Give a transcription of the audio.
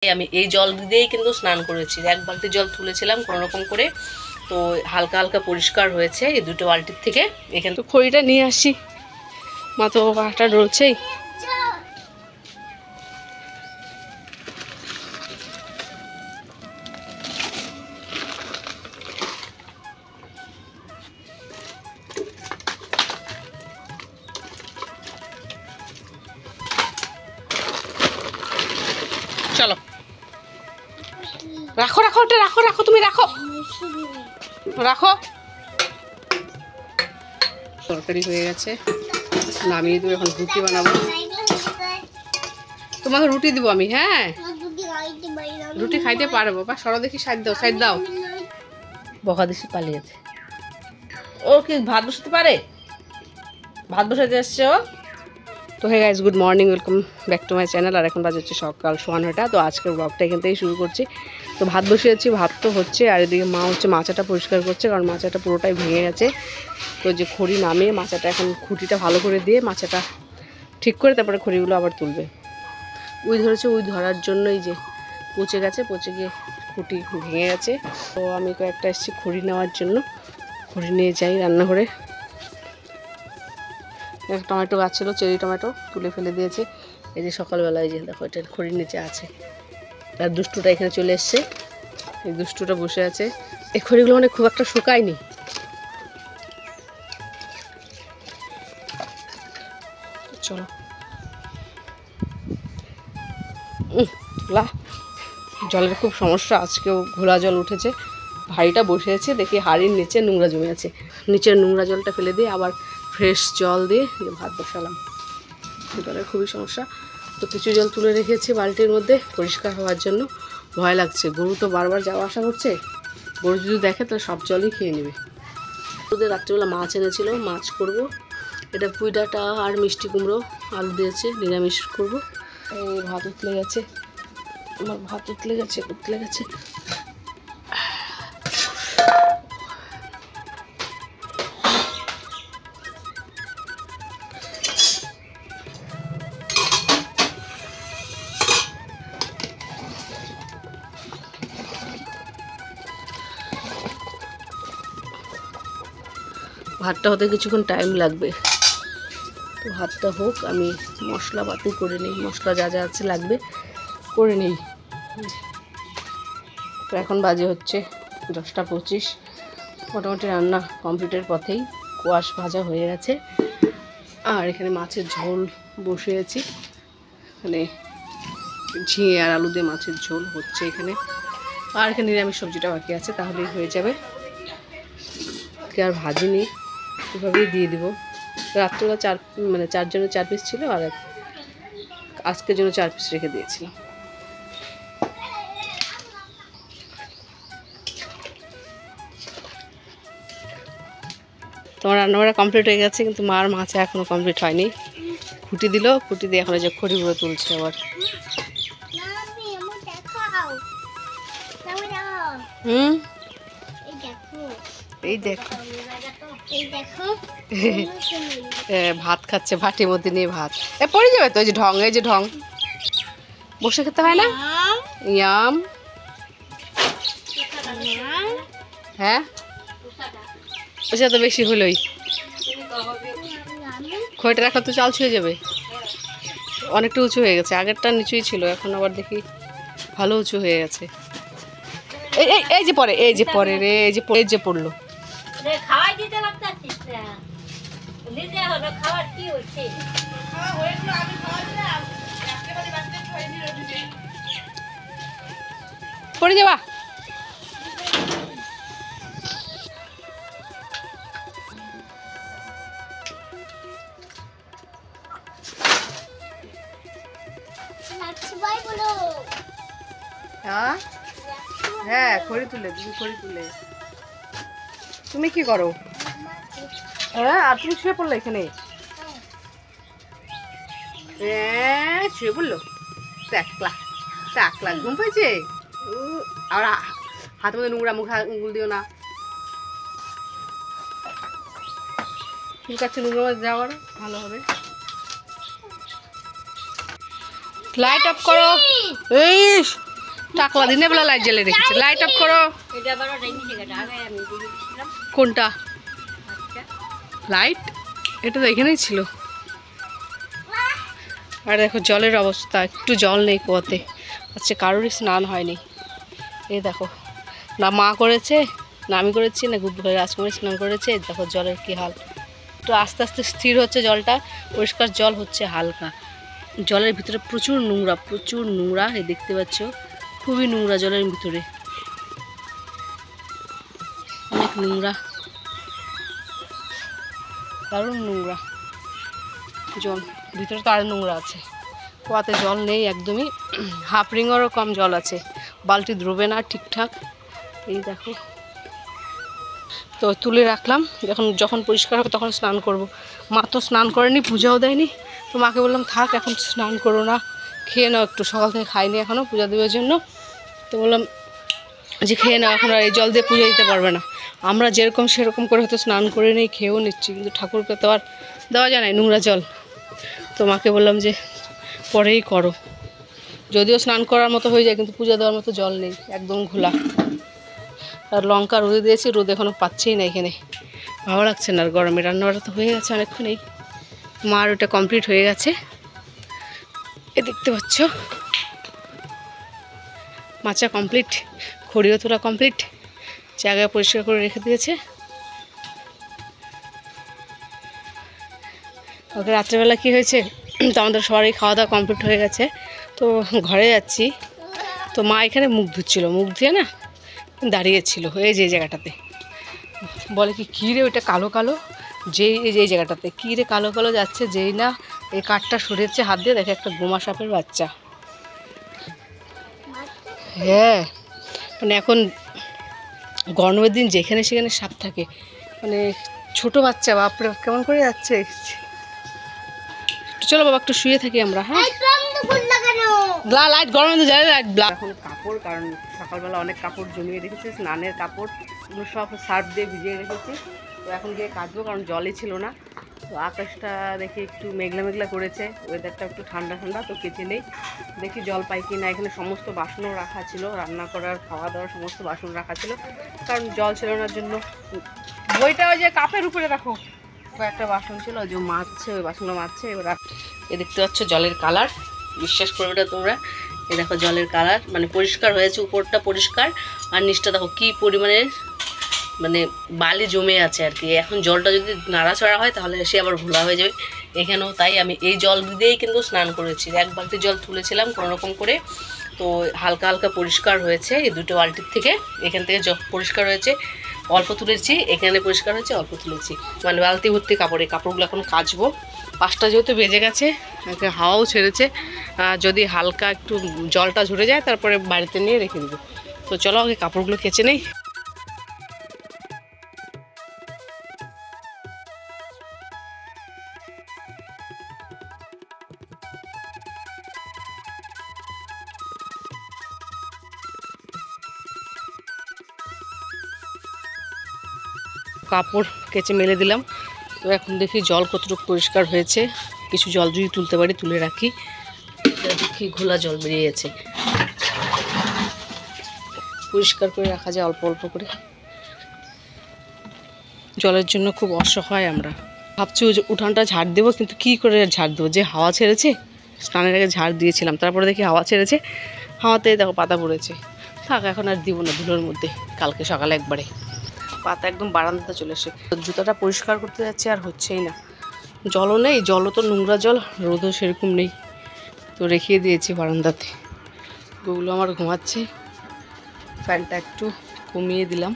আমি এই জল দিয়েই কিন্তু স্নান করেছি, এক বালতি জল তুলেছিলাম কোনো রকম করে, তো হালকা হালকা পরিষ্কার হয়েছে এই দুটো বালতির থেকে। এখানে তো খড়িটা নিয়ে আসি, মা তো বাটা রয়েছেই। চলো রাখো রাখো, ওটা রাখো রাখো, তুমি রাখো রাখো। তরকারি হয়ে গেছে, নামিয়ে দেবো। এখন রুটি বানাবো, তোমাকে রুটি দিব আমি। হ্যাঁ রুটি খাইতে পারবো, বা সরো দেখি, সাইড দাও সাইড দাও। বকা দিছি পালিয়েছে। ও কি ভাত বসাতে পারে? ভাত বসাতে এসছে ও। তো hey guys, good morning, welcome back to my channel. আর এখন বাজে হচ্ছে সকাল 9:15। তো আজকের ব্লগটা এখান থেকেই শুরু করছি। তো ভাত বসিয়েছি, ভাত তো হচ্ছে, আর এদিকে মা হচ্ছে মাচাটা পরিষ্কার করছে, কারণ মাচাটা পুরোটাই ভেঙে গেছে। তো যে খড়ি নামিয়ে মাচাটা এখন খুঁটিটা ভালো করে দিয়ে মাচাটা ঠিক করে তারপরে খড়িগুলো আবার তুলবে। উই ধরেছে, উই ধরার জন্যই যে পচে গেছে, পচে গিয়ে খুঁটি ভেঙে গেছে। তো আমি কয়েকটা এসেছি খড়ি নেওয়ার জন্য, খড়ি নিয়ে যাই রান্নাঘরে। একটা টমেটো গাছ ছিল, চেরি টমেটো, তুলে ফেলে দিয়েছে। এই যে সকালবেলায় যে দেখো এটা খড়ির নিচে আছে। আর দুষ্টুটা এখানে চলে এসছে, এই দুষ্টুটা বসে আছে। এই খড়িগুলো মানে খুব একটা শুকায়নি। চলো জলের খুব সমস্যা, আজকেও ঘোলা জল উঠেছে। ভাইটা বসে আছে, দেখি হাড়ির নিচে নোংরা জমে আছে, নিচের নোংরা জলটা ফেলে দিয়ে আবার ফ্রেশ জল দিয়ে ভাত বসালাম। জলের খুবই সমস্যা। তো কিছু জল তুলে রেখেছি বালতির মধ্যে পরিষ্কার হওয়ার জন্য। ভয় লাগছে, গরু তো বারবার যাওয়া আসা করছে, গরু যদি দেখে তাহলে সব জলই খেয়ে নেবে। ওদের রাত্রিবেলা মাছ এনেছিল, মাছ করব। এটা পুঁই ডাঁটা আর মিষ্টি কুমড়ো আলু দিয়েছে, নিরামিষ করব। এই ভাত উতলে গেছে, আমার ভাত উতলে গেছে। ভাতটা হতে কিছুক্ষণ টাইম লাগবে, তো ভাতটা হোক, আমি মশলা পাতি করে নিই, মশলা যা যা আছে লাগবে করে নিই। তো এখন বাজে হচ্ছে 10:25, মোটামুটি রান্না কমপ্লিটের পথেই। কোয়াশ ভাজা হয়ে গেছে, আর এখানে মাছের ঝোল বসিয়েছি, মানে ঝিঙে আর আলু দিয়ে মাছের ঝোল হচ্ছে এখানে। আর এখানে নিরামিষ সবজিটা বাকি আছে, তাহলেই হয়ে যাবে। আর ভাজিনি, এভাবেই দিয়ে দিব। রাত্রেবেলা 4 জনের 4 পিস ছিল, আর আজকের জন্য 4 পিস রেখে দিয়েছিলাম। তোমার রান্নাবাড়া কমপ্লিট হয়ে গেছে, কিন্তু মার মাছে এখনো কমপ্লিট হয়নি। খুঁটি দিল, খুঁটি দিয়ে এখন যে খড়িগুলো তুলছে আবার। এই দেখো ভাত খাচ্ছে, ভাটির মধ্যে নিয়ে ভাত। পড়ে যাবে তো, এই যে ঢং, এই যে ঢং, বসে খেতে হয় না? ইয়াম। হ্যাঁ ওটা তো বেশি হলোই, খড়িটা রাখা তো চাল ছুঁয়ে যাবে। অনেকটা উঁচু হয়ে গেছে, আগেরটা নিচুই ছিল, এখন আবার দেখি ভালো উঁচু হয়ে গেছে। এই যে পরে, এই যে পরে রে, এই যে পড়লো। পড়ে যাবা। হ্যাঁ খড়ি তুলে, তুমি খড়ি তুলে তুমি কি করো? হ্যাঁ, আর তুমি শুয়ে পড়লো এখানে? হ্যাঁ শুয়ে পড়লো, টাকলা ঘুম পাইছে। আর হাতের মধ্যে নোংরা মুখ আঙুল দিও না, ঠিক আছে, নোংরা যাওয়ার ভালো হবে। লাইট অফ করো। এই টাকলা দিনে বেলা লাইট জ্বালিয়ে রেখেছে। লাইট অফ করো। কোনটা লাইট? এটা তো এখানেই ছিল। আর দেখো জলের অবস্থা, একটু জল নেই কুয়াতে। আচ্ছা কারোরই স্নান হয়নি। এই দেখো, না মা করেছে, না আমি করেছি, না গুড্ডু ভাই রাজকুমারী স্নান করেছে। দেখো জলের কি হাল। একটু আস্তে আস্তে স্থির হচ্ছে জলটা, পরিষ্কার জল হচ্ছে হালকা। জলের ভিতরে প্রচুর নোংরা, প্রচুর নোংরা। এই দেখতে পাচ্ছ খুবই নোংরা জলের ভিতরে, অনেক নোংরা, দারুণ নোংরা জল। ভিতরে তো আরও নোংরা আছে। কুয়াতে জল নেই একদমই, হাফ রিঙেরও কম জল আছে। বালতি ধরবে না ঠিকঠাক। এই দেখো, তো তুলে রাখলাম, যখন পরিষ্কার হবে তখন স্নান করব। মা তো স্নান করেনি, পূজাও দেয়নি। তো মাকে বললাম থাক, এখন স্নান করো না, খেয়ে নাও একটু। সকাল থেকে খাইনি এখনও পূজা দেওয়ার জন্য। তো বললাম যে খেয়ে নাও, এখন আর এই জল দিয়ে পুজো দিতে পারবে না। আমরা যেরকম সেরকম করে হয়তো স্নান করে নিই, খেয়েও নিচ্ছি, কিন্তু ঠাকুরকে তো আর দেওয়া যায় না নোংরা জল। তো মাকে বললাম যে পরেই করো, যদিও স্নান করার মতো হয়ে যায়, কিন্তু পূজা দেওয়ার মতো জল নেই, একদম ঘোলা। আর লঙ্কা রোদে দিয়েছি, রোদ এখনও পাচ্ছেই না এখানে, ভালো লাগছে না। আর গরমে রান্নাবাড়া তো হয়ে গেছে অনেকক্ষণই, মার ওটা কমপ্লিট হয়ে গেছে। এ দেখতে পাচ্ছ মাচা কমপ্লিট, খড়িও তোলা কমপ্লিট, জায়গা পরিষ্কার করে রেখে দিয়েছে। ওকে রাত্রেবেলা কী হয়েছে, তো আমাদের সবারই খাওয়া দাওয়া কমপ্লিট হয়ে গেছে। তো ঘরে যাচ্ছি, তো মা এখানে মুখ ধুচ্ছিল, মুখ ধুয়ে না দাঁড়িয়েছিল এই যে জায়গাটাতে। বলে কী রে ওইটা কালো কালো, যেই জায়গাটাতে কী রে কালো কালো যাচ্ছে। যেই না এই কাঠটা সরেছে হাত দিয়ে, দেখে একটা গোমা সাপের বাচ্চা। হ্যাঁ, মানে এখন গরমের দিন যেখানে সেখানে সাপ থাকে, মানে ছোট বাচ্চা, বাপরে কেমন করে যাচ্ছে। চলো বাবা একটু শুয়ে থাকি আমরা। হ্যাঁ লাইট গরম যায়, লাইট এখন কাপড়, কারণ সকালবেলা অনেক কাপড় জমিয়ে রেখেছি, স্নানের কাপড় এগুলো সব সার্ফ দিয়ে ভিজিয়ে রেখেছি। তো এখন গিয়ে কাচবো, কারণ জলই ছিল না। তো আকাশটা দেখি একটু মেঘলা মেঘলা করেছে, ওয়েদারটা একটু ঠান্ডা ঠান্ডা। তো কেচে নেই, দেখি জল পাই কি না। এখানে সমস্ত বাসনও রাখা ছিল, রান্না করার খাওয়া দাওয়ার সমস্ত বাসন রাখা ছিল, কারণ জল ছিল না জন্য। বইটা ওই যে কাপের উপরে রাখো, কয়েকটা বাসন ছিল, ওই যে মাছছে, ওই বাসনগুলো মাছছে। এবার এ দেখতে পাচ্ছ জলের কালার, বিশ্বাস করবে না তোমরা। এ দেখো জলের কালার, মানে পরিষ্কার হয়েছে, উপরটা পরিষ্কার আর নিচটা দেখো কি পরিমাণের মানে বালি জমে আছে আর কি। এখন জলটা যদি নাড়াচড়া হয় তাহলে সে আবার ঘোলা হয়ে যাবে। এখানেও তাই, আমি এই জল দিয়েই কিন্তু স্নান করেছি। এক বালতি জল তুলেছিলাম কোনোরকম করে, তো হালকা হালকা পরিষ্কার হয়েছে এই দুটো বালতির থেকে। এখান থেকে পরিষ্কার হয়েছে, অল্প তুলেছি, এখানে পরিষ্কার হয়েছে অল্প তুলেছি, মানে বালতি ভর্তি কাপড়। এই কাপড়গুলো এখন কাচবো। 5টা যেহেতু বেজে গেছে, হাওয়াও ছেড়েছে, যদি হালকা একটু জলটা ঝরে যায় তারপরে বাড়িতে নিয়ে রেখে দেবো। তো চলো আগে কাপড়গুলো কেচে নেই। কাপড় কেচে মেলে দিলাম। তো এখন দেখি জল কতটুকু পরিষ্কার হয়েছে। কিছু জল যদি তুলতে পারি তুলে রাখি। দেখি ঘোলা জল বেরিয়ে গেছে, পরিষ্কার করে রাখা যায় অল্প অল্প করে। জলের জন্য খুব অসহায় আমরা। ভাবছি উঠানটা ঝাড় দেবো, কিন্তু কি করে ঝাড় দেবো, যে হাওয়া ছেড়েছে। স্নানের আগে ঝাড় দিয়েছিলাম, তারপরে দেখি হাওয়া ছেড়েছে, হাওয়াতে দেখো পাতা পড়েছে। থাক, এখন আর দিব না ধুলোর মধ্যে, কালকে সকালে একবারে। পাতা একদম বারান্দাতে চলে এসে, জুতাটা পরিষ্কার করতে যাচ্ছে আর হচ্ছেই না। জলও নেই, জলও তো নোংরা জল, রোদও সেরকম নেই। তো রেখে দিয়েছি বারান্দাতে। ওগুলো আমার ঘুমাচ্ছে, ফ্যানটা একটু কমিয়ে দিলাম।